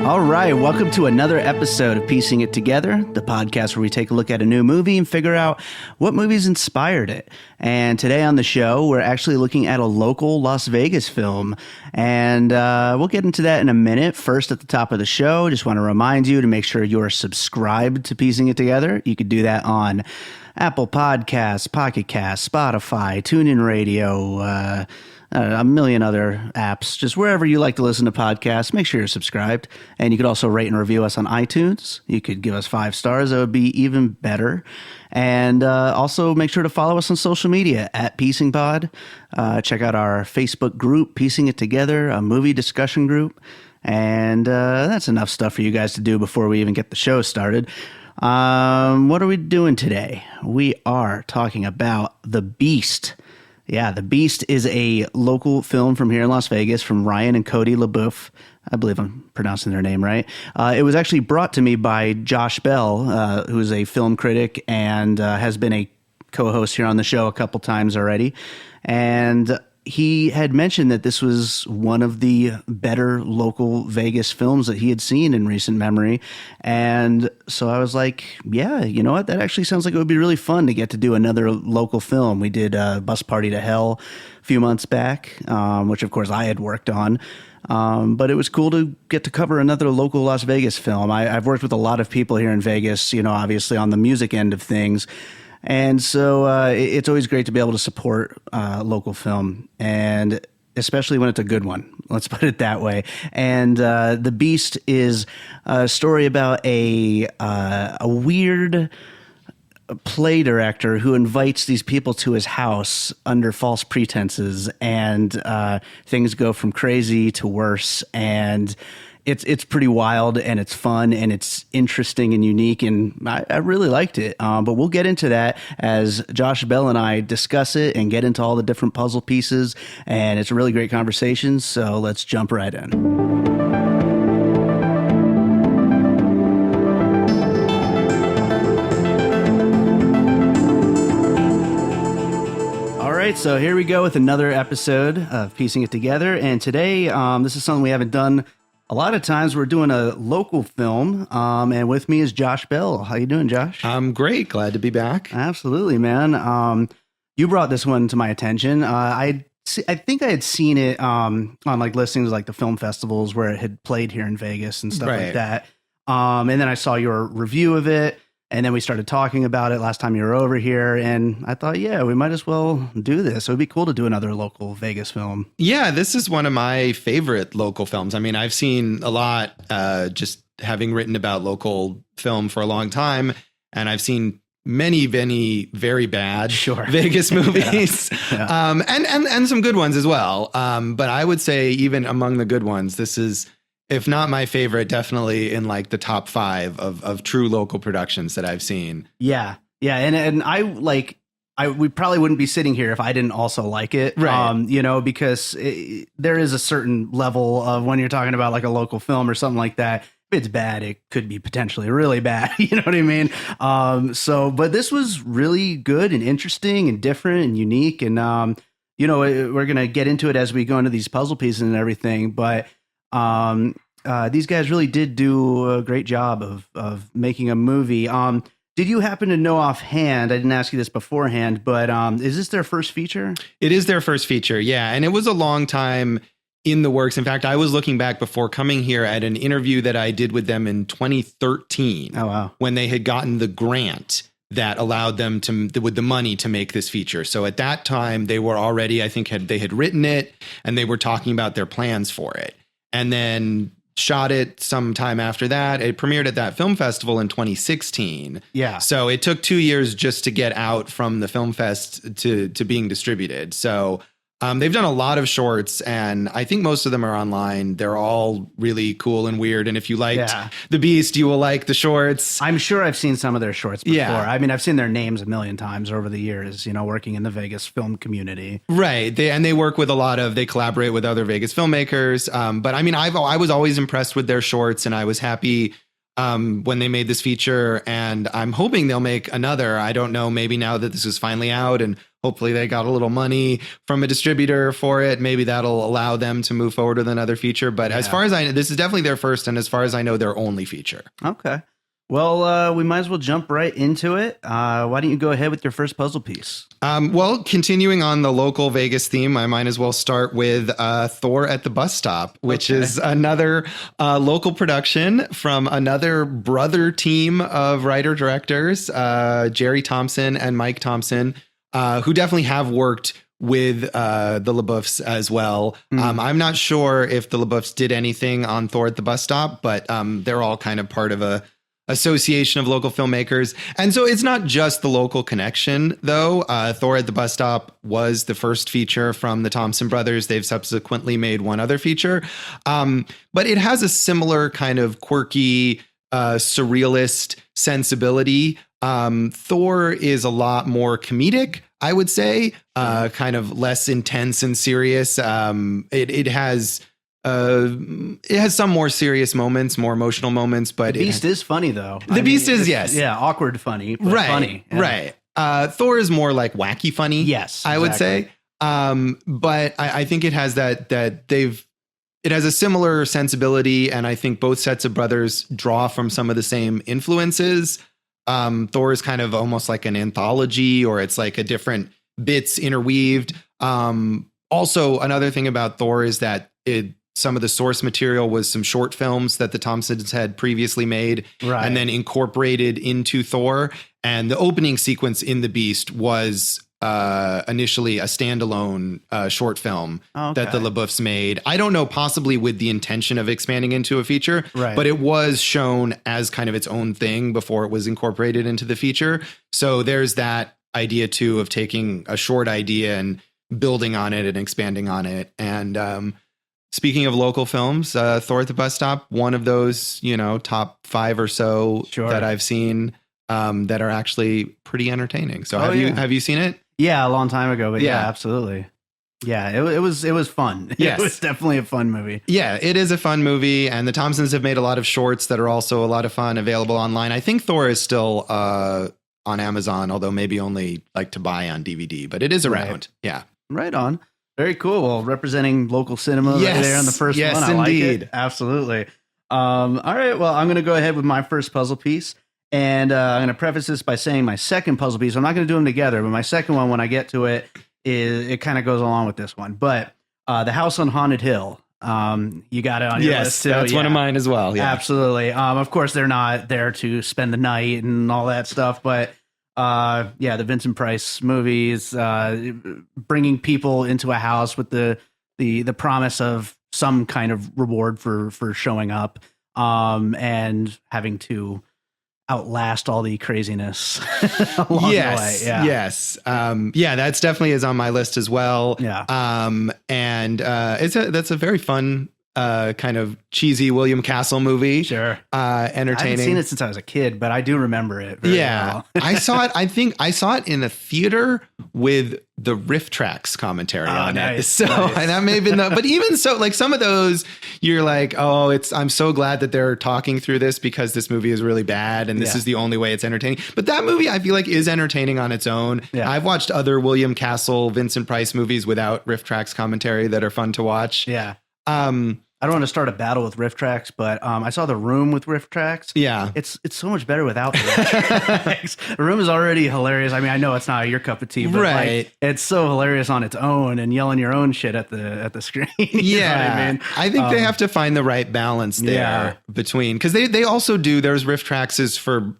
All right, welcome to another episode of Piecing It Together, the podcast where we take a look at a new movie and figure out what movies inspired it. And today on the show, we're actually looking at a local Las Vegas film, and we'll get into that in a minute. First, at the top of the show, just want to remind you to make sure you're subscribed to Piecing It Together. You could do that on Apple Podcasts, Pocket Casts, Spotify, TuneIn Radio, a million other apps, just wherever you like to listen to podcasts. Make sure you're subscribed. And you could also rate and review us on iTunes. You could give us 5 stars. That would be even better. And also make sure to follow us on social media at PiecingPod. Check out our Facebook group, Piecing It Together, a movie discussion group. And that's enough stuff for you guys to do before we even get the show started. What are we doing today? We are talking about The Beast. Yeah, The Beast is a local film from here in Las Vegas from Ryan and Cody LeBoeuf. I believe I'm pronouncing their name right. It was actually brought to me by Josh Bell, who is a film critic and has been a co-host here on the show a couple times already. And he had mentioned that this was one of the better local Vegas films that he had seen in recent memory. And so I was like, yeah, you know what? That actually sounds like it would be really fun to get to do another local film. We did Bus Party to Hell a few months back, which of course I had worked on. But it was cool to get to cover another local Las Vegas film. I've worked with a lot of people here in Vegas, you know, obviously on the music end of things. And so it's always great to be able to support local film, and especially when it's a good one. Let's put it that way. And The Beast is a story about a weird play director who invites these people to his house under false pretenses, and things go from crazy to worse. And it's pretty wild, and it's fun, and it's interesting and unique, and I really liked it. But we'll get into that as Josh Bell and I discuss it and get into all the different puzzle pieces, and it's a really great conversation, so let's jump right in. All right, so here we go with another episode of Piecing It Together, and today this is something we haven't done a lot of times. We're doing a local film, and with me is Josh Bell. How you doing, Josh? I'm great. Glad to be back. Absolutely, man. You brought this one to my attention. I think I had seen it on like listings like the film festivals where it had played here in Vegas and stuff like that. And then I saw your review of it, and then we started talking about it last time you were over here, and I thought, yeah, we might as well do this. It would be cool to do another local Vegas film. Yeah, this is one of my favorite local films. I mean, I've seen a lot just having written about local film for a long time, and I've seen many very bad Vegas movies, and some good ones as well. But I would say even among the good ones, this is, if not my favorite, definitely in like the top 5 of true local productions that I've seen. Yeah. And we probably wouldn't be sitting here if I didn't also like it. Right. You know, because there is a certain level of when you're talking about like a local film or something like that. If it's bad, it could be potentially really bad. You know what I mean? But this was really good and interesting and different and unique. And, you know, we're going to get into it as we go into these puzzle pieces and everything. But these guys really did do a great job of making a movie. Did you happen to know offhand, I didn't ask you this beforehand, but is this their first feature? It is their first feature, yeah. And it was a long time in the works. In fact, I was looking back before coming here at an interview that I did with them in 2013. Oh, wow. When they had gotten the grant that allowed them to, with the money, to make this feature. So at that time, they were already, I think, they had written it, and they were talking about their plans for it. And then shot it sometime after that. It premiered at that film festival in 2016. Yeah. So it took 2 years just to get out from the film fest to being distributed. So they've done a lot of shorts, and I think most of them are online. They're all really cool and weird. And if you liked The Beast, you will like the shorts. I'm sure I've seen some of their shorts before. Yeah. I mean, I've seen their names a million times over the years, you know, working in the Vegas film community. Right. They work with they collaborate with other Vegas filmmakers. But I mean, I was always impressed with their shorts, and I was happy when they made this feature, and I'm hoping they'll make another. I don't know, maybe now that this is finally out and hopefully they got a little money from a distributor for it, maybe that'll allow them to move forward with another feature. But as far as I know, this is definitely their first, and as far as I know, their only feature. Okay. Well, we might as well jump right into it. Why don't you go ahead with your first puzzle piece? Well, continuing on the local Vegas theme, I might as well start with Thor at the Bus Stop, which is another local production from another brother team of writer-directors, Jerry Thompson and Mike Thompson, who definitely have worked with the LeBoeufs as well. I'm not sure if the LeBoeufs did anything on Thor at the Bus Stop, but they're all kind of part of a association of local filmmakers. And so it's not just the local connection, though. Thor at the Bus Stop was the first feature from the Thompson brothers. They've subsequently made one other feature. But it has a similar kind of quirky, surrealist sensibility. Thor is a lot more comedic, I would say, kind of less intense and serious. It has some more serious moments, more emotional moments, but the Beast is funny though. The Beast is, yes. Yeah. Awkward funny, but right, funny. Yeah. Right. Thor is more like wacky funny. Yes. I would say. But I think it has it has a similar sensibility. And I think both sets of brothers draw from some of the same influences. Thor is kind of almost like an anthology, or it's like a different bits interweaved. Also, another thing about Thor is that some of the source material was some short films that the Thompsons had previously made and then incorporated into Thor. And the opening sequence in The Beast was initially a standalone short film that the LeBoeufs made. I don't know, possibly with the intention of expanding into a feature, but it was shown as kind of its own thing before it was incorporated into the feature. So there's that idea too of taking a short idea and building on it and expanding on it. And speaking of local films, Thor at the Bus Stop, one of those, top 5 or so that I've seen that are actually pretty entertaining. So have you seen it? Yeah, a long time ago, but yeah absolutely. Yeah, it was fun. Yes. It was definitely a fun movie. Yeah, it is a fun movie. And the Thompsons have made a lot of shorts that are also a lot of fun, available online. I think Thor is still on Amazon, although maybe only like to buy on DVD, but it is around. Right. Yeah. Right on. Very cool. Well, representing local cinema right there on the first one. I like it. Absolutely. All right. Well, I'm going to go ahead with my first puzzle piece. And I'm going to preface this by saying my second puzzle piece, I'm not going to do them together, but my second one, when I get to it, it kind of goes along with this one. But The House on Haunted Hill. You got it on your list too. That's one of mine as well. Yeah. Absolutely. Of course, they're not there to spend the night and all that stuff, but the Vincent Price movies, bringing people into a house with the promise of some kind of reward for showing up, and having to outlast all the craziness along the way. Yeah. Yes. That's definitely is on my list as well. Yeah. And that's a very fun kind of cheesy William Castle movie. Sure. Entertaining. I haven't seen it since I was a kid, but I do remember it very well. I saw it. I think I saw it in a theater with the Riff Tracks commentary on it. So, and that may have been but even so, like some of those, you're like, I'm so glad that they're talking through this because this movie is really bad and this is the only way it's entertaining. But that movie, I feel like, is entertaining on its own. Yeah. I've watched other William Castle, Vincent Price movies without Riff Tracks commentary that are fun to watch. Yeah. I don't want to start a battle with Riff Tracks, but I saw The Room with Riff Tracks. Yeah. It's so much better without the Riff Tracks. The Room is already hilarious. I mean, I know it's not your cup of tea, but like, it's so hilarious on its own and yelling your own shit at the screen. Yeah. I think they have to find the right balance there between, because they also do, there's Riff Tracks for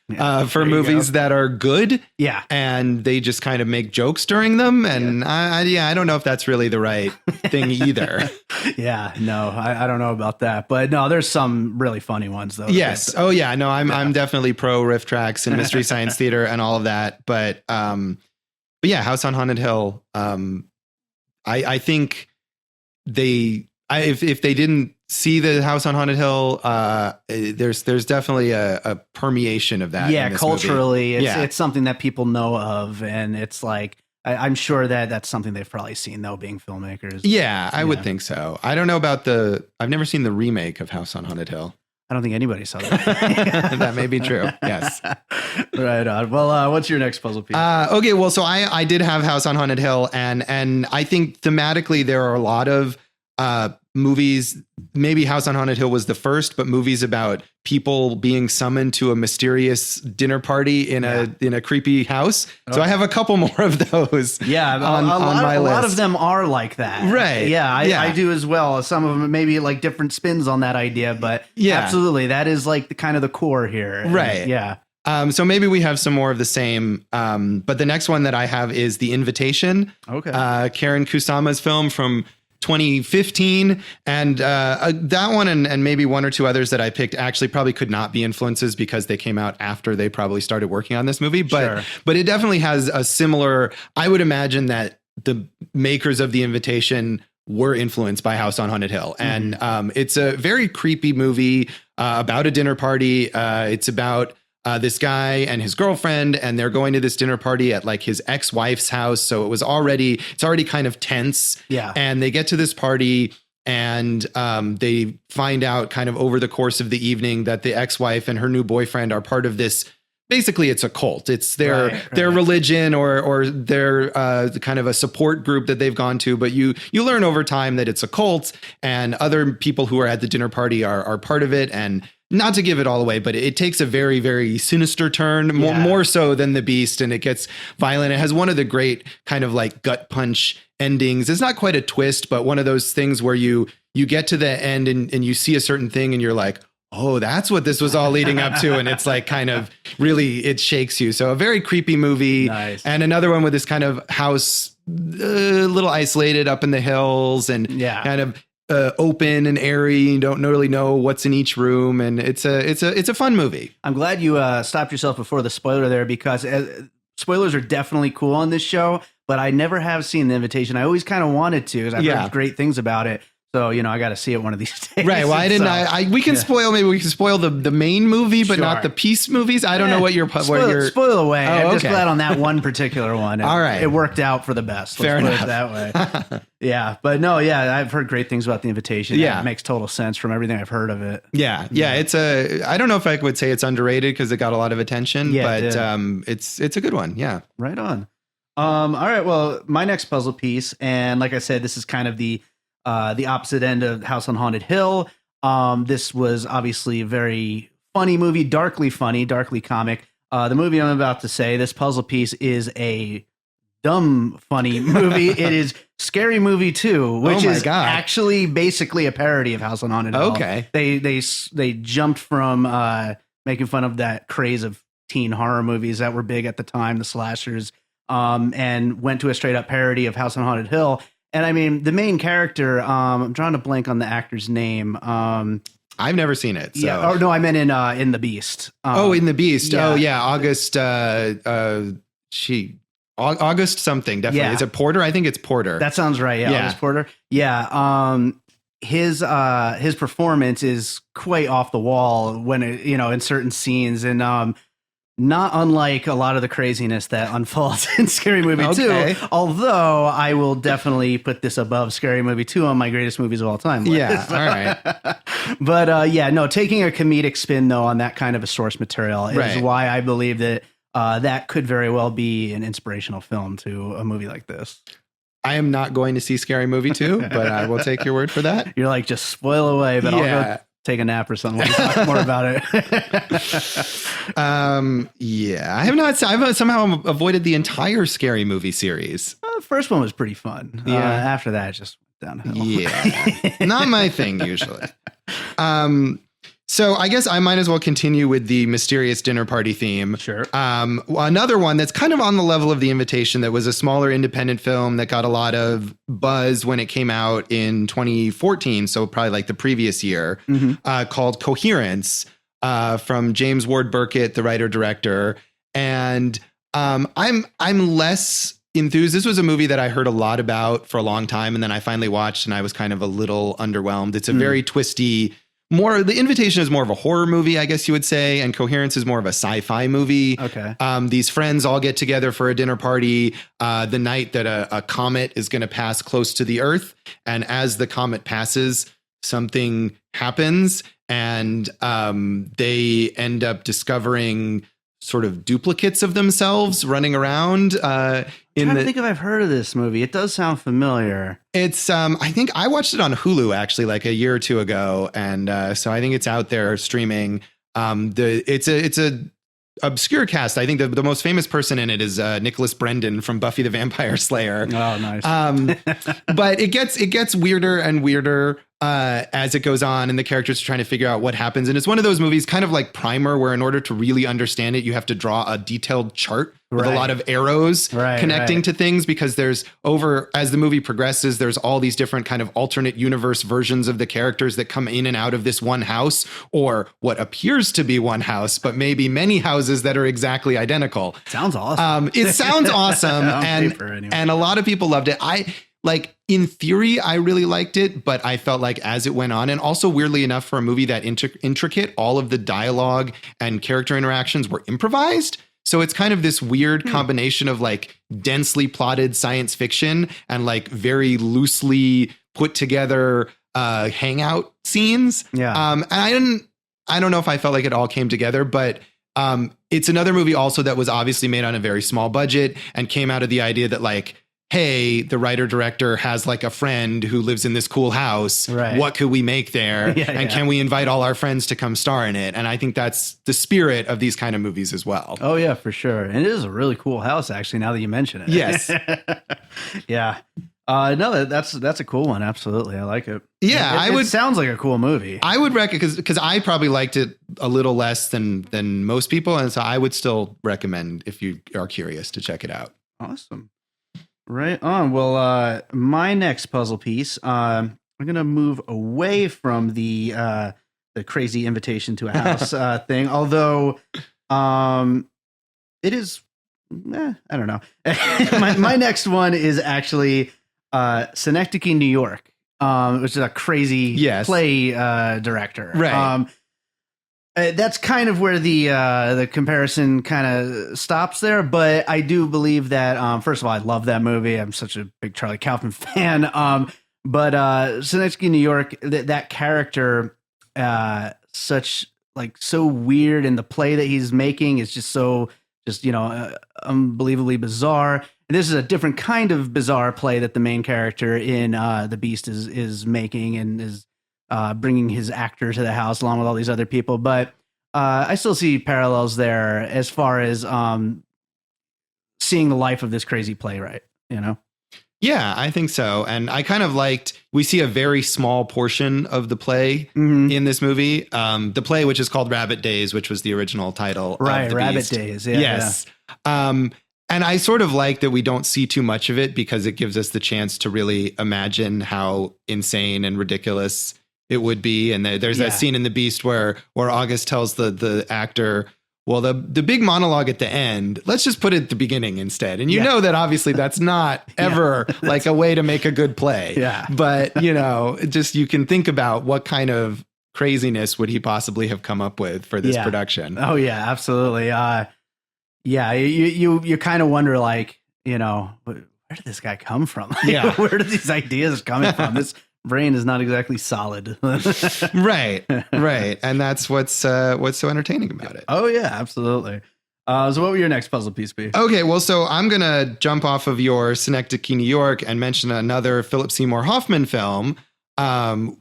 movies that are good. Yeah. And they just kind of make jokes during them. And I don't know if that's really the right thing either. Yeah, no, I don't know about that, but no, there's some really funny ones though. Yes. Oh yeah. No, I'm definitely pro Riff Tracks and Mystery Science Theater and all of that. But yeah, House on Haunted Hill. I think if they didn't see the House on Haunted Hill, there's definitely a permeation of that. Yeah, culturally, it's something that people know of, and it's like, I'm sure that's something they've probably seen though, being filmmakers. Yeah, I would think so. I don't know about I've never seen the remake of House on Haunted Hill. I don't think anybody saw that. That may be true. Yes. Right on. Well, what's your next puzzle piece? Okay. Well, so I did have House on Haunted Hill, and I think thematically there are a lot of movies. Maybe House on Haunted Hill was the first, but movies about people being summoned to a mysterious dinner party in a creepy house. Okay. So I have a couple more of those. Yeah, on my list. A lot of them are like that. Right. Yeah, I do as well. Some of them maybe like different spins on that idea, but absolutely, that is like the kind of the core here. Right. And, yeah. So maybe we have some more of the same. But the next one that I have is The Invitation. Okay. Karen Kusama's film from 2015, and that one and maybe one or two others that I picked actually probably could not be influences because they came out after they probably started working on this movie. But it definitely has a similar. I would imagine that the makers of The Invitation were influenced by House on Haunted Hill, and it's a very creepy movie about a dinner party. It's about this guy and his girlfriend, and they're going to this dinner party at like his ex-wife's house. So it's already kind of tense. Yeah. And they get to this party, and they find out kind of over the course of the evening that the ex-wife and her new boyfriend are part of this. Basically, it's a cult. It's their religion or their kind of a support group that they've gone to. But you learn over time that it's a cult, and other people who are at the dinner party are part of it. And not to give it all away, but it takes a very, very sinister turn, more so than The Beast, and it gets violent. It has one of the great kind of like gut punch endings. It's not quite a twist, but one of those things where you get to the end and you see a certain thing and you're like, oh, that's what this was all leading up to. And it's like kind of really, it shakes you. So a very creepy movie. Nice. And another one with this kind of house, a little isolated up in the hills and kind of open and airy. You don't really know what's in each room. And it's a fun movie. I'm glad you stopped yourself before the spoiler there, because spoilers are definitely cool on this show, but I never have seen The Invitation. I always kind of wanted to, because I've heard great things about it. So, I got to see it one of these days. Right. Well, we can spoil the main movie, but not the piece movies. I don't know what you're spoil away. I'm just glad on that one particular one. All right. It worked out for the best. Fair enough. Put it that way. Yeah. But no, I've heard great things about The Invitation. Yeah. It makes total sense from everything I've heard of it. Yeah. Yeah. I don't know if I would say it's underrated because it got a lot of attention, but it's a good one. Yeah. Right on. All right. Well, my next puzzle piece, and like I said, this is kind of the opposite end of House on Haunted Hill. This was obviously a very funny movie, darkly funny, darkly comic. The movie I'm about to say, this puzzle piece is a dumb, funny movie. It is Scary Movie 2, which is actually basically a parody of House on Haunted Hill. Okay. They jumped from making fun of that craze of teen horror movies that were big at the time, the slashers, and went to a straight up parody of House on Haunted Hill. And I mean, the main character, I'm drawing a blank on the actor's name. I've never seen it. So. Yeah. Oh, no, I meant in The Beast. In The Beast. Yeah. Oh, yeah. August, August something, definitely. Yeah. Is it Porter? I think it's Porter. That sounds right. Yeah. August Porter. Yeah. His performance is quite off the wall when in certain scenes, and not unlike a lot of the craziness that unfolds in Scary Movie 2. Although I will definitely put this above Scary Movie 2 on my greatest movies of all time list. Yeah, all right. But taking a comedic spin though on that kind of a source material is why I believe that that could very well be an inspirational film to a movie like this. I am not going to see Scary Movie 2, but I will take your word for that. You're like, just spoil away, but I'll go take a nap or something. We'll talk more about it. I have not. I've somehow avoided the entire Scary Movie series. The first one was pretty fun. Yeah. After that, it just went downhill. Yeah, not my thing usually. So I guess I might as well continue with the mysterious dinner party theme. Sure. Another one that's kind of on the level of The Invitation, that was a smaller independent film that got a lot of buzz when it came out in 2014. So probably like the previous year, called Coherence, from James Ward Burkett, the writer director. And I'm less enthused. This was a movie that I heard a lot about for a long time, and then I finally watched, and I was kind of a little underwhelmed. It's a very twisty. The Invitation is more of a horror movie, I guess you would say, and Coherence is more of a sci-fi movie. Okay. These friends all get together for a dinner party the night that a comet is going to pass close to the Earth, and as the comet passes, something happens, and they end up discovering sort of duplicates of themselves running around. I'm trying to think if I've heard of this movie. It does sound familiar. It's I think I watched it on Hulu actually like a year or two ago, and so I think it's out there streaming. It's a obscure cast. I think the most famous person in it is Nicholas Brendan from Buffy the Vampire Slayer. Oh, nice. But it gets weirder and weirder as it goes on, and the characters are trying to figure out what happens. And it's one of those movies, kind of like Primer, where in order to really understand it, you have to draw a detailed chart with a lot of arrows connecting to things, because as the movie progresses, there's all these different kind of alternate universe versions of the characters that come in and out of this one house, or what appears to be one house, but maybe many houses that are exactly identical. Sounds awesome. It sounds awesome. And a lot of people loved it. In theory, I really liked it, but I felt like as it went on, and also weirdly enough, for a movie that intricate, all of the dialogue and character interactions were improvised. So it's kind of this weird combination of like densely plotted science fiction and like very loosely put together hangout scenes. Yeah. And I don't know if I felt like it all came together, but it's another movie also that was obviously made on a very small budget and came out of the idea that like, hey, the writer director has like a friend who lives in this cool house. Right. What could we make there? Can we invite all our friends to come star in it? And I think that's the spirit of these kind of movies as well. Oh yeah, for sure. And it is a really cool house, actually, now that you mention it. Yes. Yeah. No, that's a cool one. Absolutely. I like it. Yeah. It sounds like a cool movie. I would recommend, because I probably liked it a little less than most people. And so I would still recommend, if you are curious, to check it out. Awesome. Right on. Well, my next puzzle piece, I'm going to move away from the crazy invitation to a house thing. Although, it is, I don't know. my next one is actually Synecdoche, New York, which is a crazy play director. Right. That's kind of where the comparison kind of stops there, but I do believe that first of all, I love that movie. I'm such a big Charlie Kaufman fan. But Synecdoche, New York, that character, so weird, and the play that he's making is just unbelievably bizarre. And this is a different kind of bizarre play that the main character in The Beast is making, and is bringing his actor to the house along with all these other people. But I still see parallels there as far as seeing the life of this crazy playwright, you know? Yeah, I think so. And I kind of we see a very small portion of the play in this movie. The play, which is called Rabbit Days, which was the original title. Right, of The Rabbit Beast. Days. Yeah, yes. Yeah. And I sort of like that we don't see too much of it, because it gives us the chance to really imagine how insane and ridiculous it would be. And there's that scene in The Beast where August tells the actor, well, the big monologue at the end, let's just put it at the beginning instead. And you know that obviously that's not ever like a way to make a good play. Yeah. But, just you can think about what kind of craziness would he possibly have come up with for this production. Oh, yeah, absolutely. You kind of wonder, like, where did this guy come from? Where did these ideas coming from? This brain is not exactly solid. Right. And that's what's so entertaining about it. Oh yeah, absolutely. So what would your next puzzle piece be? Okay, well, so I'm going to jump off of your Synecdoche, New York, and mention another Philip Seymour Hoffman film,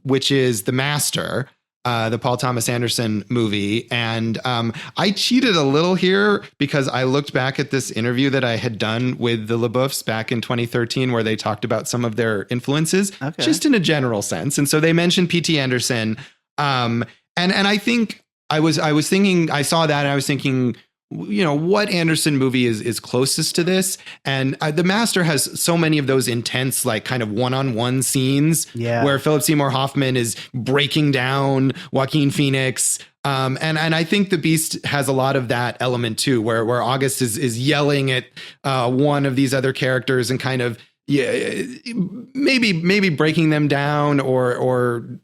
which is The Master, the Paul Thomas Anderson movie. And I cheated a little here, because I looked back at this interview that I had done with the LeBoeufs back in 2013, where they talked about some of their influences, just in a general sense. And so they mentioned P.T. Anderson. And I think I was thinking, I saw that and I was thinking, what Anderson movie is closest to this? And The Master has so many of those intense, like, kind of one-on-one scenes where Philip Seymour Hoffman is breaking down Joaquin Phoenix. And I think The Beast has a lot of that element too, where August is yelling at one of these other characters and kind of maybe breaking them down or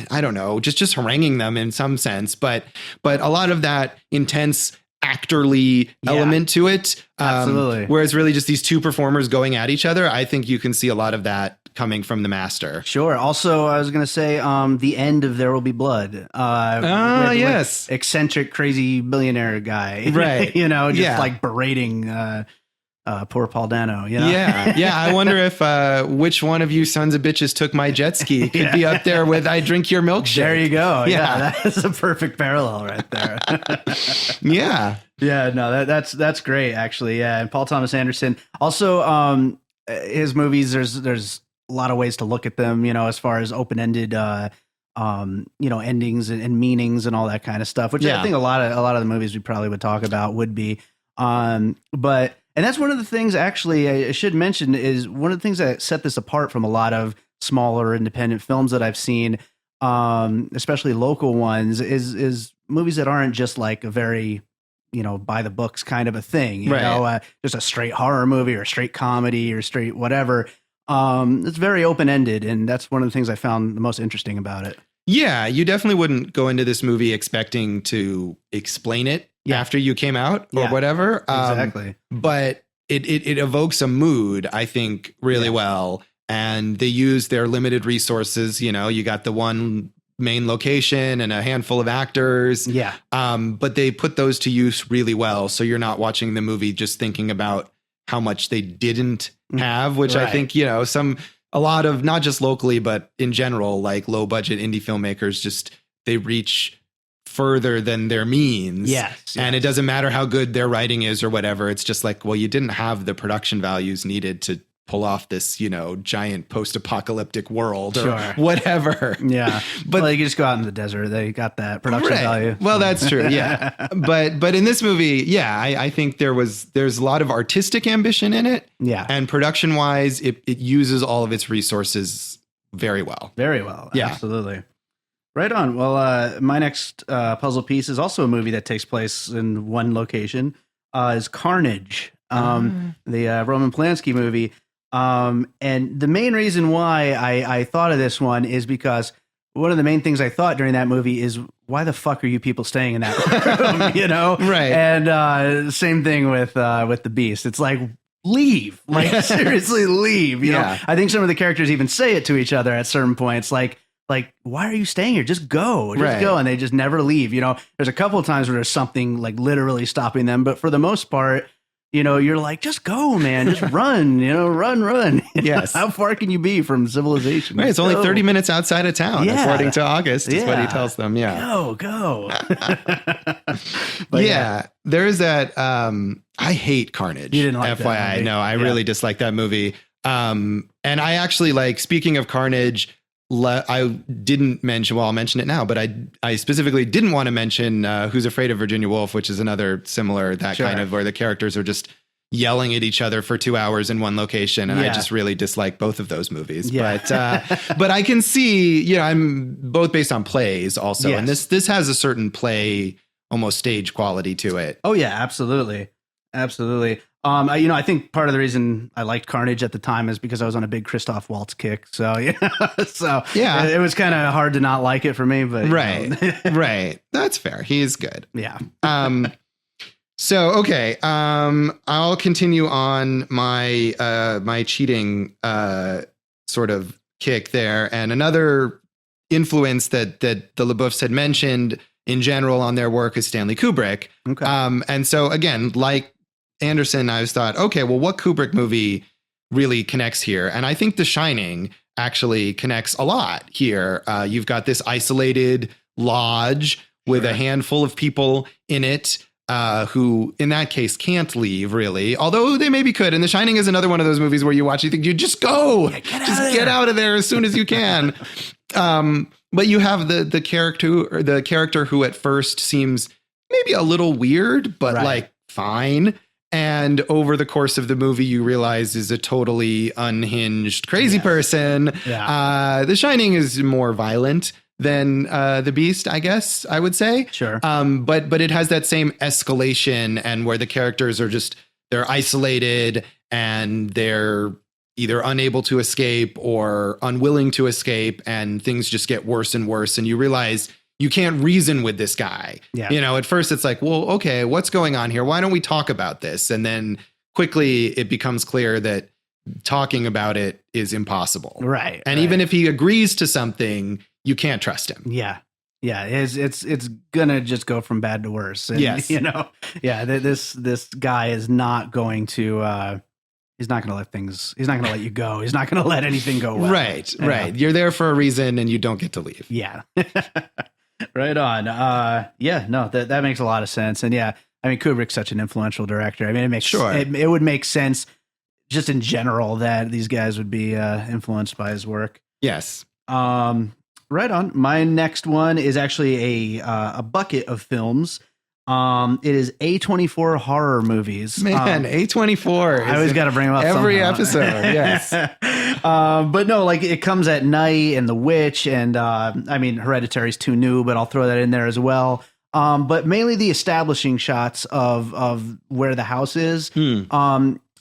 I don't know, just haranguing them in some sense, but a lot of that intense actorly element to it. Absolutely. Where it's really just these two performers going at each other. I think you can see a lot of that coming from the master. Sure. Also, I was going to say the end of There Will Be Blood. Yes. Eccentric, crazy billionaire guy. Right. Just like berating poor Paul Dano. Yeah. I wonder if which one of you sons of bitches took my jet ski could be up there with I drink your milkshake. There you go. Yeah, that's a perfect parallel right there. Yeah. Yeah, no, that's great actually. Yeah, and Paul Thomas Anderson. Also, his movies. There's a lot of ways to look at them. As far as open-ended, endings and meanings and all that kind of stuff. Which I think a lot of the movies we probably would talk about would be. But that's one of the things actually I should mention is one of the things that set this apart from a lot of smaller independent films that I've seen, especially local ones, is movies that aren't just like a very by the books kind of a thing, just a straight horror movie or straight comedy or straight whatever. It's very open-ended, and that's one of the things I found the most interesting about it. Yeah, you definitely wouldn't go into this movie expecting to explain it after you came out or whatever. Exactly. But it evokes a mood, I think, really well. And they use their limited resources. You got the one main location and a handful of actors. Yeah. But they put those to use really well. So you're not watching the movie just thinking about how much they didn't have, which I think, a lot of not just locally, but in general, like low budget indie filmmakers, they reach further than their means. Yes. And it doesn't matter how good their writing is or whatever. It's just like, well, you didn't have the production values needed to pull off this, giant post-apocalyptic world or whatever. Yeah. But you just go out in the desert. They got that production value. Well, that's true. Yeah. But in this movie, I think there's a lot of artistic ambition in it. Yeah. And production wise, it uses all of its resources very well. Very well. Yeah. Absolutely. Right on. Well, my next puzzle piece is also a movie that takes place in one location, is Carnage, the Roman Polanski movie. And the main reason why I thought of this one is because one of the main things I thought during that movie is, why the fuck are you people staying in that room? Right. And same thing with the Beast. It's like, leave, like seriously leave. You know, I think some of the characters even say it to each other at certain points, like, why are you staying here? Just go, go. And they just never leave. There's a couple of times where there's something like literally stopping them. But for the most part, you're like, just go, man, just run, run. Yes. How far can you be from civilization? Right. It's only 30 minutes outside of town, according to August, is what he tells them. Yeah. Go. But there's that. I hate Carnage. You didn't like FYI. that movie. No, I really dislike that movie. And I actually speaking of Carnage, I didn't mention, well, I'll mention it now, but I specifically didn't want to mention Who's Afraid of Virginia Woolf, which is another similar, kind of where the characters are just yelling at each other for 2 hours in one location. And I just really dislike both of those movies. Yeah. But I can see, I'm both based on plays also. Yes. And this has a certain play, almost stage quality to it. Oh yeah, absolutely. Absolutely. I think part of the reason I liked Carnage at the time is because I was on a big Christoph Waltz kick. So, it was kind of hard to not like it for me, but right. That's fair. He's good. Yeah. So, okay. I'll continue on my, my cheating, sort of kick there. And another influence that the LeBoeufs had mentioned in general on their work is Stanley Kubrick. Okay. And so again, like Anderson, I was thought, okay, well, what Kubrick movie really connects here? And I think The Shining actually connects a lot here. You've got this isolated lodge with a handful of people in it who, in that case, can't leave, really. Although they maybe could. And The Shining is another one of those movies where you watch, you think, you just go. Yeah, get out of there as soon as you can. But you have the character who at first seems maybe a little weird, but fine. And over the course of the movie, you realize is a totally unhinged, crazy person. Yeah. The Shining is more violent than The Beast, I guess I would say. Sure. But it has that same escalation, and where the characters are they're isolated and they're either unable to escape or unwilling to escape, and things just get worse and worse. And you realize you can't reason with this guy. Yeah. You know, at first it's like, well, okay, what's going on here? Why don't we talk about this? And then quickly it becomes clear that talking about it is impossible. Right. And even if he agrees to something, you can't trust him. Yeah. Yeah. It's gonna just go from bad to worse. And, Yes. you know, this guy is not going to, he's not going to let you go. He's not going to let anything go well. Right. Right. You're there for a reason and you don't get to leave. Yeah. Right on. That makes a lot of sense. And yeah, I mean, Kubrick's such an influential director. I mean, it makes it would make sense just in general that these guys would be influenced by his work. Yes. Right on. My next one is actually a bucket of films. It is A24 horror movies. Man, A24. I always got to bring them up every somehow. episode. Yes. But no, like It Comes at Night and The Witch, and I mean, Hereditary's too new, but I'll throw that in there as well. But mainly the establishing shots of where the house is.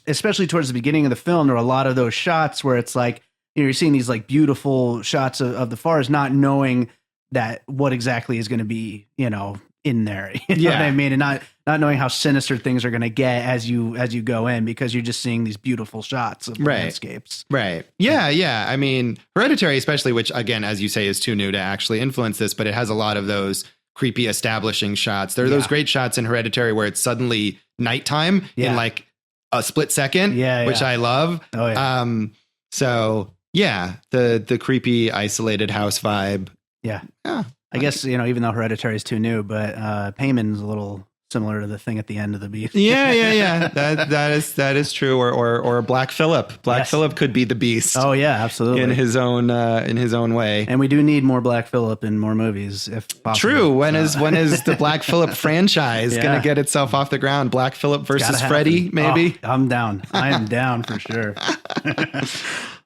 Especially towards the beginning of the film, there are a lot of those shots where it's like, you know, you're seeing these like beautiful shots of the forest, not knowing that what exactly is going to be, you know, in there. You know what I mean? And not knowing how sinister things are going to get as you go in, because you're just seeing these beautiful shots of landscapes. Right. Yeah. Yeah. I mean, Hereditary, especially, which again, as you say, is too new to actually influence this, but it has a lot of those creepy establishing shots. There are those great shots in Hereditary where it's suddenly nighttime in like a split second, which I love. Oh, yeah. So yeah, the creepy isolated house vibe. Yeah. I guess, you know, even though Hereditary is too new, but Payman's a little similar to the thing at the end of the Beast. Yeah. That is true. Or Black Phillip. Black Phillip could be the Beast. Oh yeah, absolutely. In his own way. And we do need more Black Phillip in more movies, if possible. True. When is the Black Phillip franchise going to get itself off the ground? Black Phillip versus Freddy, maybe? Oh, I'm down. I am down for sure.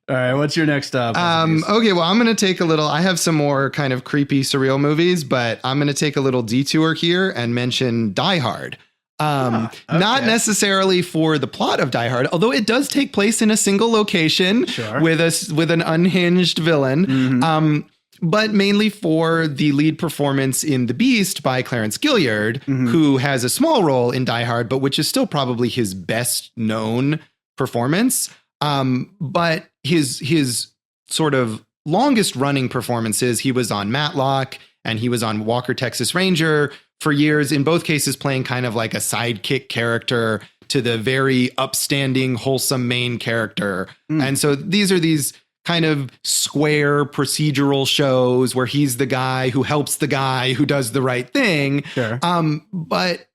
All right, what's your next up? Okay, well, I'm going to take I have some more kind of creepy, surreal movies, but I'm going to take a little detour here and mention Die Hard. Not necessarily for the plot of Die Hard, although it does take place in a single location with an unhinged villain. But mainly for the lead performance in The Beast by Clarence Gilliard, who has a small role in Die Hard, but which is still probably his best known performance. But his sort of longest running performances, he was on Matlock and he was on Walker, Texas Ranger for years, in both cases playing kind of like a sidekick character to the very upstanding, wholesome main character. And so these are these kind of square procedural shows where he's the guy who helps the guy who does the right thing. Sure. But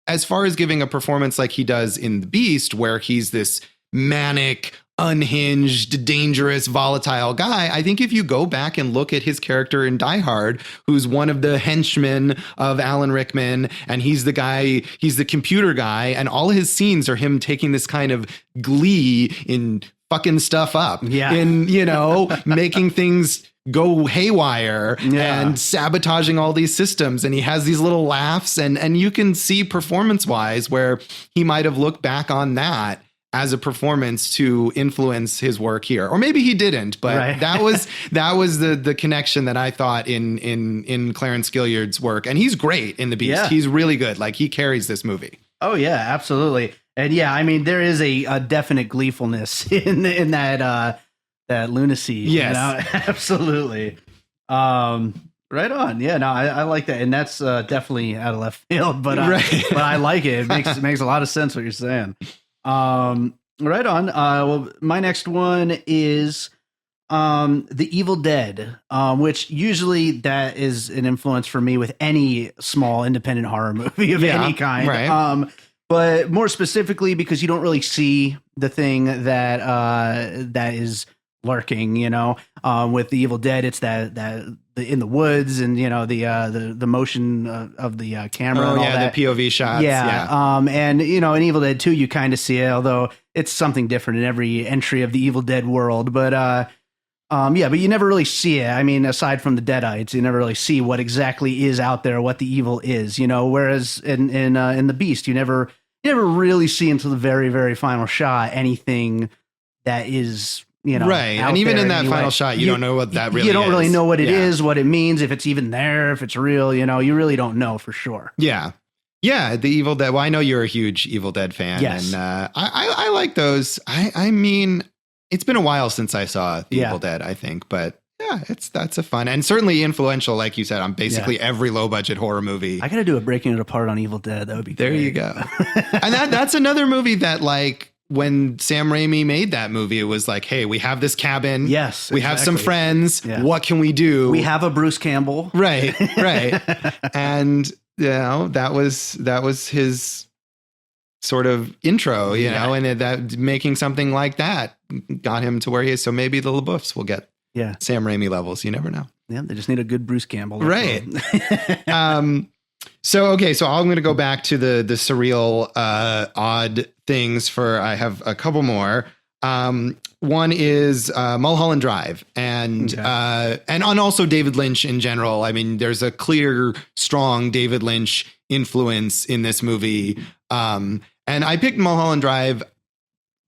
as far as giving a performance like he does in The Beast, where he's this manic, unhinged, dangerous, volatile guy, I think if you go back and look at his character in Die Hard, who's one of the henchmen of Alan Rickman, and he's the computer guy, and all his scenes are him taking this kind of glee in fucking stuff up, in, you know, making things go haywire and sabotaging all these systems. And he has these little laughs, and you can see performance wise where he might have looked back on that as a performance to influence his work here, or maybe he didn't, but that was the connection that I thought in Clarence Gilliard's work. And he's great in The Beast. Yeah. He's really good. Like, he carries this movie. Oh yeah, absolutely. And yeah, I mean, there is a definite gleefulness in that lunacy. Yes, you know? Absolutely. Right on. Yeah, no, I like that. And that's definitely out of left field, but but I like it. It makes a lot of sense what you're saying. Right on. Well, my next one is The Evil Dead, which usually that is an influence for me with any small independent horror movie of any kind. Right. But more specifically because you don't really see the thing that is lurking, you know. With The Evil Dead, it's that in the woods, and you know the motion of the camera and all that. The POV shots. And you know, in Evil Dead 2 you kind of see it, although it's something different in every entry of the Evil Dead world. But but you never really see it. I mean, aside from the Deadites, you never really see what exactly is out there, what the evil is, you know. Whereas in The Beast, you never really see until the very, very final shot anything that is right. out And even there in that anyway. final shot, you don't know what that really is. You don't really know what it is, what it means, if it's even there, if it's real, you really don't know for sure. Yeah. Yeah, the Evil Dead. Well, I know you're a huge Evil Dead fan. Yes. And I like those. I mean, it's been a while since I saw the Evil Dead, I think. But yeah, that's a fun and certainly influential, like you said, on basically every low budget horror movie. I got to do a Breaking It Apart on Evil Dead. That would be There great. you go. And that's another movie that, like, when Sam Raimi made that movie, it was like, hey, we have this cabin. Yes. We have some friends. Yeah. What can we do? We have a Bruce Campbell. Right. And that was his sort of intro, and that making something like that got him to where he is. So maybe the LeBoeufs will get Sam Raimi levels. You never know. Yeah, they just need a good Bruce Campbell. Right. So I'm going to go back to the surreal, odd things I have a couple more. One is Mulholland Drive and also David Lynch in general. I mean, there's a clear, strong David Lynch influence in this movie. And I picked Mulholland Drive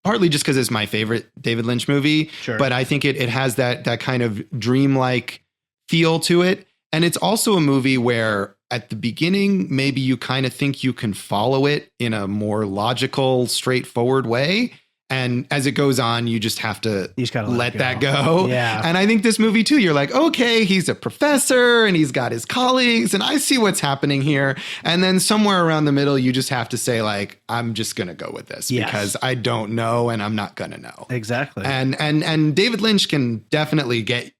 partly just because it's my favorite David Lynch movie. Sure. But I think it has that kind of dreamlike feel to it. And it's also a movie where at the beginning, maybe you kind of think you can follow it in a more logical, straightforward way. And as it goes on, you just have to let that go. Yeah. And I think this movie, too, you're like, OK, he's a professor and he's got his colleagues and I see what's happening here. And then somewhere around the middle, you just have to say, like, I'm just going to go with this because I don't know and I'm not going to know. Exactly. And David Lynch can definitely get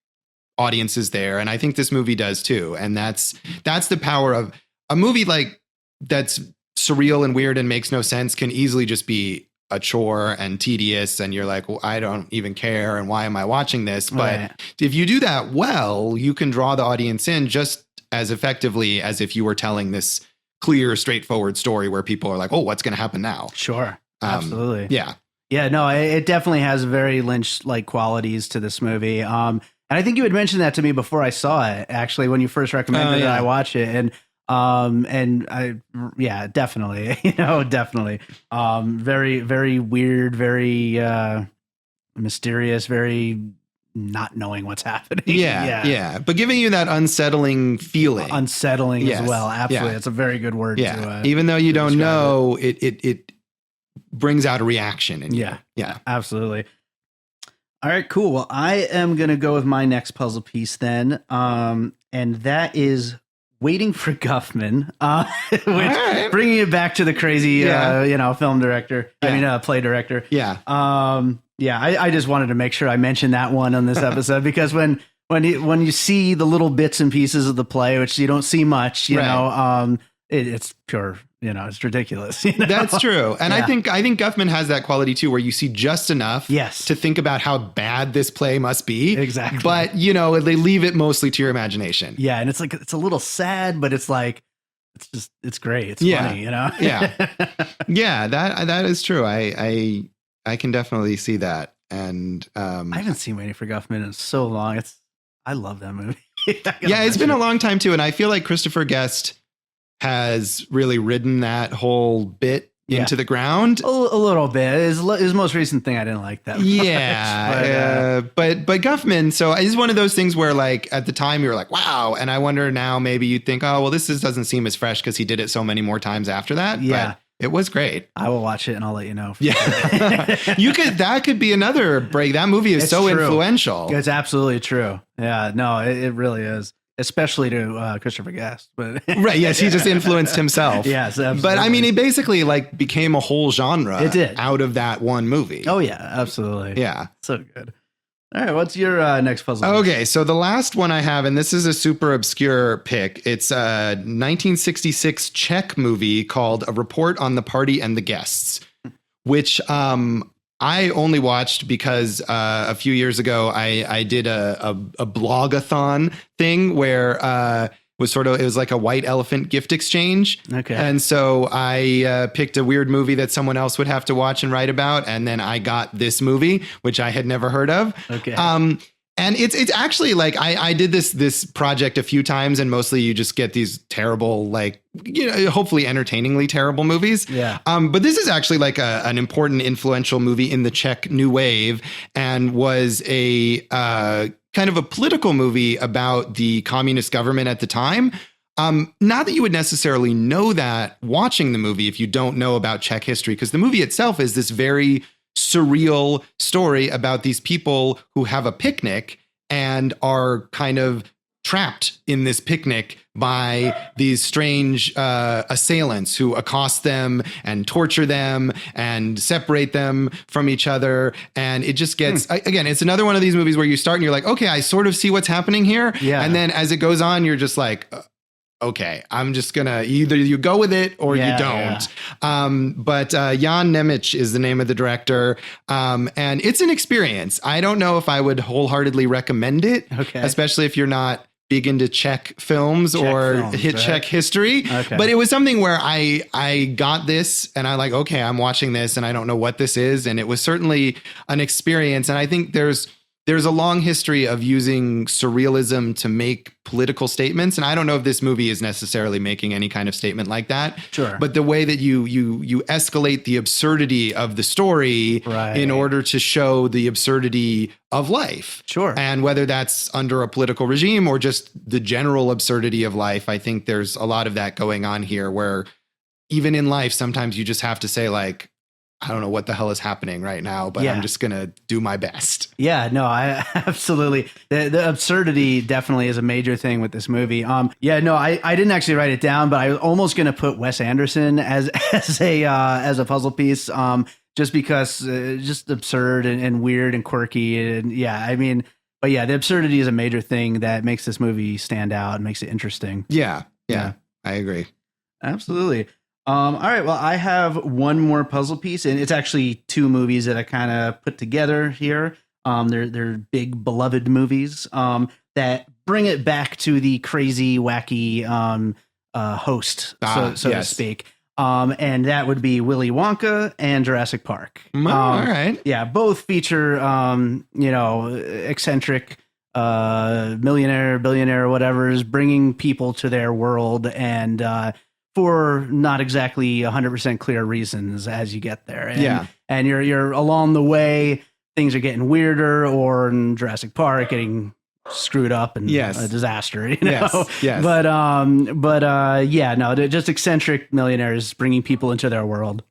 audiences there. And I think this movie does, too. And that's the power of a movie like that's surreal and weird and makes no sense can easily just be a chore and tedious. And you're like, well, I don't even care. And why am I watching this? But if you do that well, you can draw the audience in just as effectively as if you were telling this clear, straightforward story where people are like, oh, what's going to happen now? Sure. Absolutely. Yeah. Yeah, no, it definitely has very Lynch-like qualities to this movie. And I think you had mentioned that to me before I saw it, actually, when you first recommended that I watch it. And definitely, definitely. Very, very weird, very mysterious, very not knowing what's happening. Yeah. But giving you that unsettling feeling. Unsettling as well. Absolutely. It's a very good word. Yeah. Even though you don't know, it brings out a reaction in you. Yeah. Absolutely. All right, cool. Well, I am going to go with my next puzzle piece then. And that is Waiting for Guffman, bringing it back to the crazy, film director. I mean, play director. Yeah. I just wanted to make sure I mentioned that one on this episode because when you see the little bits and pieces of the play, which you don't see much, it's pure. It's ridiculous. That's true. And I think Guffman has that quality too, where you see just enough to think about how bad this play must be. Exactly. But, they leave it mostly to your imagination. Yeah. And it's like, it's a little sad, but it's like, it's great. It's funny, Yeah. Yeah, that is true. I can definitely see that. And I haven't seen Waiting for Guffman in so long. I love that movie. It's been a long time too. And I feel like Christopher Guest has really ridden that whole bit into the ground. A little bit. His most recent thing, I didn't like that much. Yeah. But Guffman, so it's one of those things where, like, at the time you were like, wow. And I wonder now maybe you'd think, oh, well, this doesn't seem as fresh because he did it so many more times after that. Yeah. But it was great. I will watch it and I'll let you know. Yeah. That could be another break. That movie is so influential. It's absolutely true. Yeah. No, it really is. Especially to Christopher Guest, but right, yes, he just influenced himself. Yes, absolutely. But I mean, it basically became a whole genre. It did. Out of that one movie. Oh yeah, absolutely. Yeah, so good. All right, what's your next puzzle? Okay, so the last one I have, and this is a super obscure pick. It's a 1966 Czech movie called A Report on the Party and the Guests, which I only watched because a few years ago I did a blogathon thing where it was like a white elephant gift exchange. Okay. And so I picked a weird movie that someone else would have to watch and write about. And then I got this movie, which I had never heard of. Okay. And it's actually like I did this project a few times, and mostly you just get these terrible, like, hopefully entertainingly terrible movies. Yeah. But this is actually like an important, influential movie in the Czech New Wave, and was a kind of a political movie about the communist government at the time. Not that you would necessarily know that watching the movie if you don't know about Czech history, because the movie itself is this very surreal story about these people who have a picnic and are kind of trapped in this picnic by these strange assailants who accost them and torture them and separate them from each other. And it just gets, again, it's another one of these movies where you start and you're like, okay, I sort of see what's happening here. Yeah. And then as it goes on, you're just like, okay, I'm just gonna either you go with it or you don't. Yeah. But Jan Nemec is the name of the director, and it's an experience. I don't know if I would wholeheartedly recommend it, especially if you're not big into Czech films or Czech history. Okay. But it was something where I got this and I'm like, okay, I'm watching this and I don't know what this is, and it was certainly an experience. And I think there's a long history of using surrealism to make political statements. And I don't know if this movie is necessarily making any kind of statement like that. Sure. But the way that you escalate the absurdity of the story in order to show the absurdity of life. Sure. And whether that's under a political regime or just the general absurdity of life, I think there's a lot of that going on here, where even in life, sometimes you just have to say, like, I don't know what the hell is happening right now, but I'm just going to do my best. Yeah, no, I absolutely. The absurdity definitely is a major thing with this movie. I didn't actually write it down, but I was almost going to put Wes Anderson as a puzzle piece, just because just absurd and weird and quirky. And the absurdity is a major thing that makes this movie stand out and makes it interesting. Yeah, I agree. Absolutely. All right. Well, I have one more puzzle piece, and it's actually two movies that I kind of put together here. They're big beloved movies that bring it back to the crazy, wacky host, so to speak. And that would be Willy Wonka and Jurassic Park. All right. Yeah, both feature eccentric millionaire, billionaire, whatever, is bringing people to their world, and for not exactly 100% clear reasons as you get there. And you're along the way, things are getting weirder, or in Jurassic Park, getting screwed up and a disaster, Yes. They're just eccentric millionaires bringing people into their world.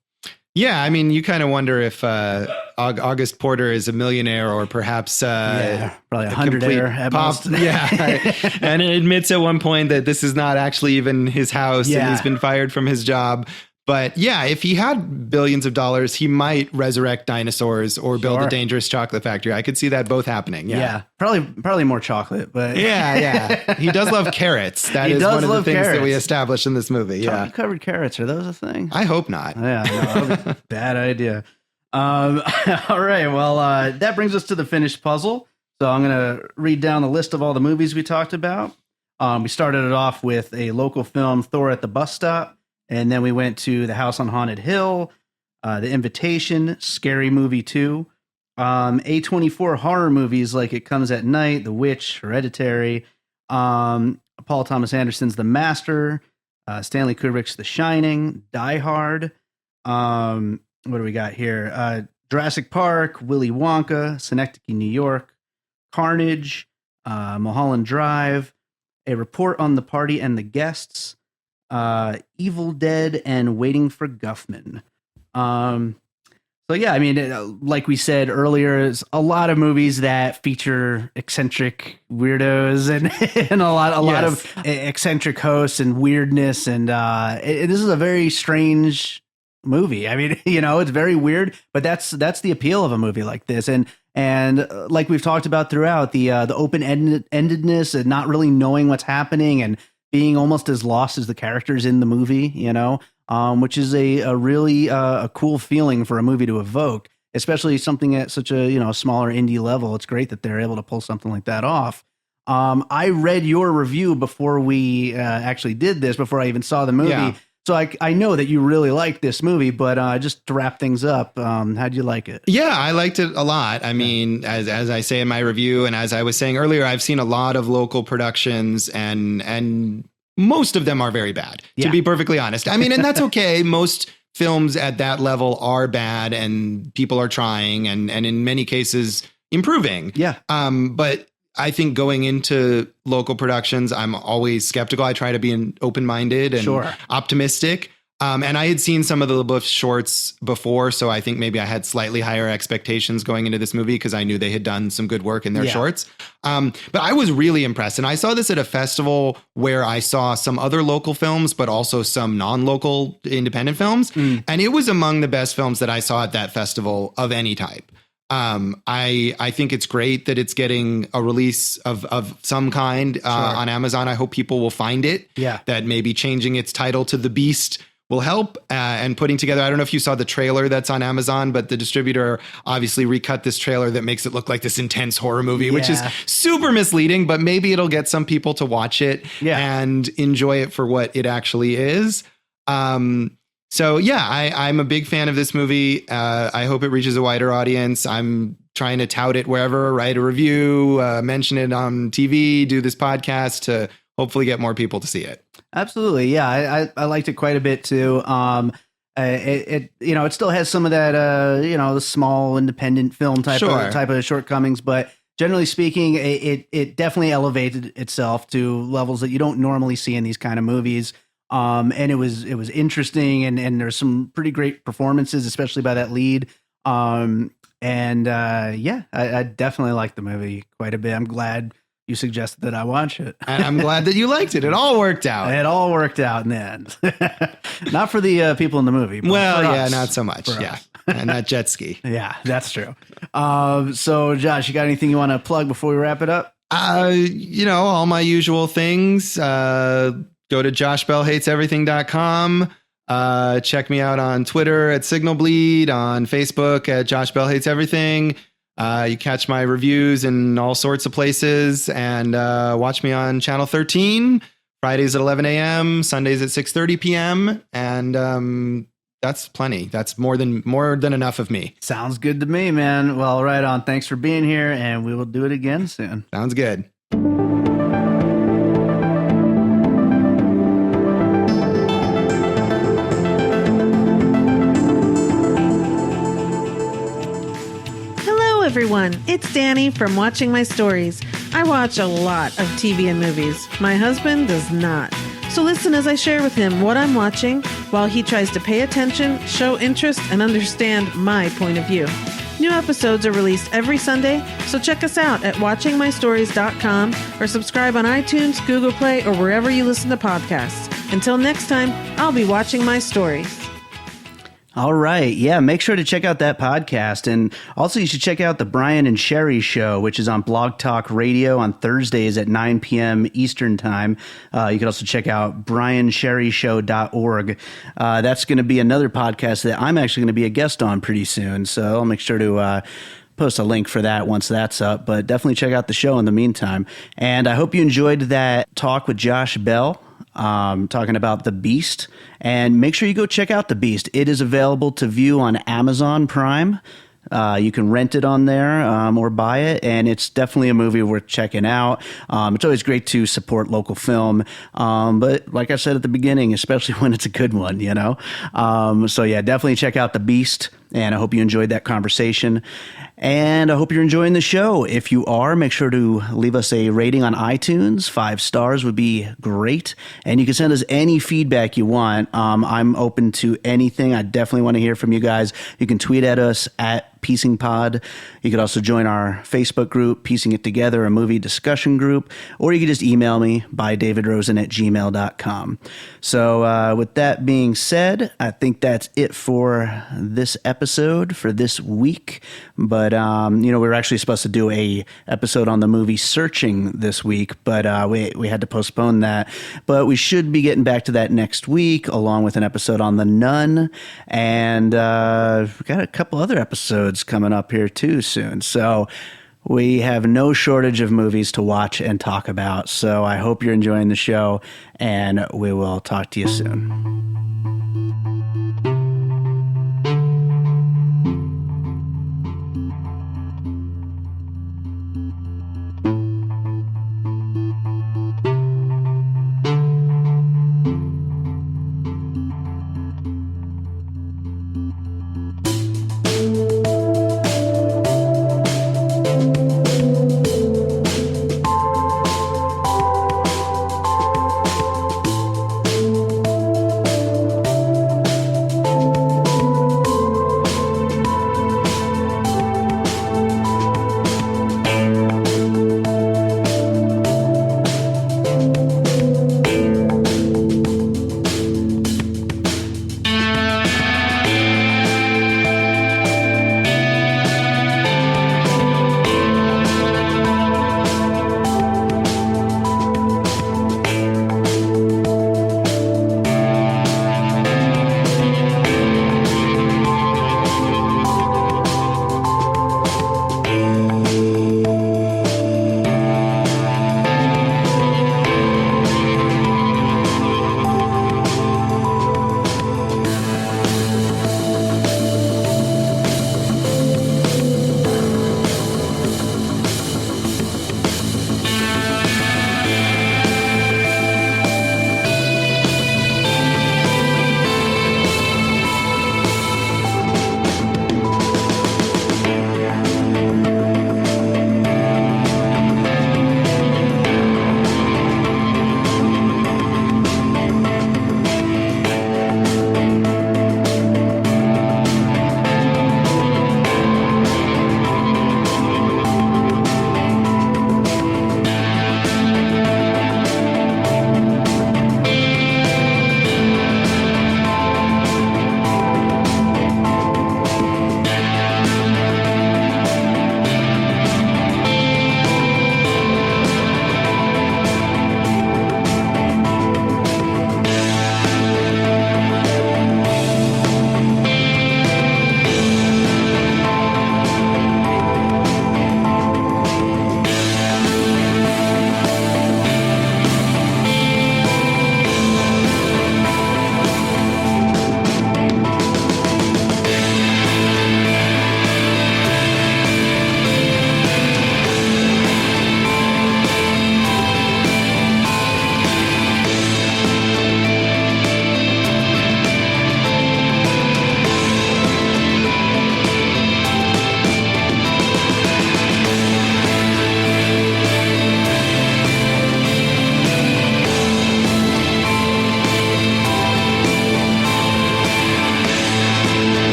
Yeah, I mean, you kind of wonder if August Porter is a millionaire, or perhaps probably a hundredaire at most. Yeah, and it admits at one point that this is not actually even his house, and he's been fired from his job. But yeah, if he had billions of dollars, he might resurrect dinosaurs or build a dangerous chocolate factory. I could see that both happening. Yeah, probably more chocolate, but he does love carrots. That is one of the things that we established in this movie. Chocolate covered carrots, are those a thing? I hope not. Bad idea. All right, well, that brings us to the finished puzzle. So I'm going to read down the list of all the movies we talked about. We started it off with a local film, Thor at the Bus Stop. And then we went to The House on Haunted Hill, The Invitation, Scary Movie 2, A24 horror movies like It Comes at Night, The Witch, Hereditary, Paul Thomas Anderson's The Master, Stanley Kubrick's The Shining, Die Hard. What do we got here? Jurassic Park, Willy Wonka, Synecdoche, New York, Carnage, Mulholland Drive, A Report on the Party and the Guests, Evil Dead, and Waiting for Guffman. So yeah, I mean, like we said earlier, there's a lot of movies that feature eccentric weirdos and a lot of eccentric hosts and weirdness, and this is a very strange movie. I mean, it's very weird, but that's the appeal of a movie like this, and like we've talked about throughout, the open-endedness and not really knowing what's happening and being almost as lost as the characters in the movie, which is a really a cool feeling for a movie to evoke, especially something at such a smaller indie level. It's great that they're able to pull something like that off. I read your review before we actually did this, before I even saw the movie. Yeah. So I know that you really like this movie, but just to wrap things up, how'd you like it? Yeah, I liked it a lot. I mean, as I say in my review, and as I was saying earlier, I've seen a lot of local productions, and most of them are very bad, to be perfectly honest. I mean, and that's okay. Most films at that level are bad, and people are trying, and in many cases improving. Yeah. But I think going into local productions, I'm always skeptical. I try to be open-minded and optimistic. And I had seen some of the LeBoeuf shorts before, so I think maybe I had slightly higher expectations going into this movie because I knew they had done some good work in their shorts. But I was really impressed. And I saw this at a festival where I saw some other local films, but also some non-local independent films. And it was among the best films that I saw at that festival of any type. I think it's great that it's getting a release of some kind on Amazon. I hope people will find it. Yeah. That maybe changing its title to The Beast will help, and putting together, I don't know if you saw the trailer that's on Amazon, but the distributor obviously recut this trailer that makes it look like this intense horror movie, which is super misleading, but maybe it'll get some people to watch it and enjoy it for what it actually is. So yeah, I'm a big fan of this movie. I hope it reaches a wider audience. I'm trying to tout it wherever, write a review, mention it on TV, do this podcast to hopefully get more people to see it. Absolutely. Yeah. I liked it quite a bit too. It still has some of that, the small independent film type of shortcomings, but generally speaking, it definitely elevated itself to levels that you don't normally see in these kind of movies. And it was interesting, and there's some pretty great performances, especially by that lead. I definitely liked the movie quite a bit. I'm glad you suggested that I watch it. And I'm glad that you liked it. It all worked out. It all worked out in the end. Not for the people in the movie. But not so much. Yeah. And that jet ski. Yeah, that's true. So Josh, you got anything you want to plug before we wrap it up? All my usual things. Go to joshbellhateseverything.com. Check me out on Twitter at SignalBleed, on Facebook at Josh Bell Hates Everything. You catch my reviews in all sorts of places, and watch me on Channel 13, Fridays at 11 a.m., Sundays at 6:30 p.m. And that's plenty. That's more than enough of me. Sounds good to me, man. Well, right on. Thanks for being here, and we will do it again soon. Sounds good. Everyone, it's Danny from Watching My Stories. I watch a lot of TV and movies. My husband does not. So listen as I share with him what I'm watching while he tries to pay attention, show interest, and understand my point of view. New episodes are released every Sunday, so check us out at watchingmystories.com or subscribe on iTunes, Google Play, or wherever you listen to podcasts. Until next time, I'll be watching my stories. All right. Yeah, make sure to check out that podcast. And also you should check out the Brian and Sherry Show, which is on Blog Talk Radio on Thursdays at 9 p.m. Eastern Time. You can also check out briansherryshow.org. That's going to be another podcast that I'm actually going to be a guest on pretty soon. So I'll make sure to post a link for that once that's up. But definitely check out the show in the meantime. And I hope you enjoyed that talk with Josh Bell. Talking about The Beast, and make sure you go check out The Beast. It is available to view on Amazon Prime. You can rent it on there or buy it, and it's definitely a movie worth checking out. It's always great to support local film, but like I said at the beginning, especially when it's a good one, So yeah, definitely check out The Beast, and I hope you enjoyed that conversation. And I hope you're enjoying the show. If you are, make sure to leave us a rating on iTunes. 5 stars would be great. And you can send us any feedback you want. I'm open to anything. I definitely want to hear from you guys. You can tweet at us at Piecing Pod. You could also join our Facebook group, Piecing It Together, a movie discussion group, or you could just email me by davidrosen@gmail.com. So with that being said, I think that's it for this episode for this week. But, we were actually supposed to do a episode on the movie Searching this week, but we had to postpone that. But we should be getting back to that next week, along with an episode on The Nun. And we've got a couple other episodes coming up here too soon. So we have no shortage of movies to watch and talk about. So I hope you're enjoying the show, and we will talk to you soon.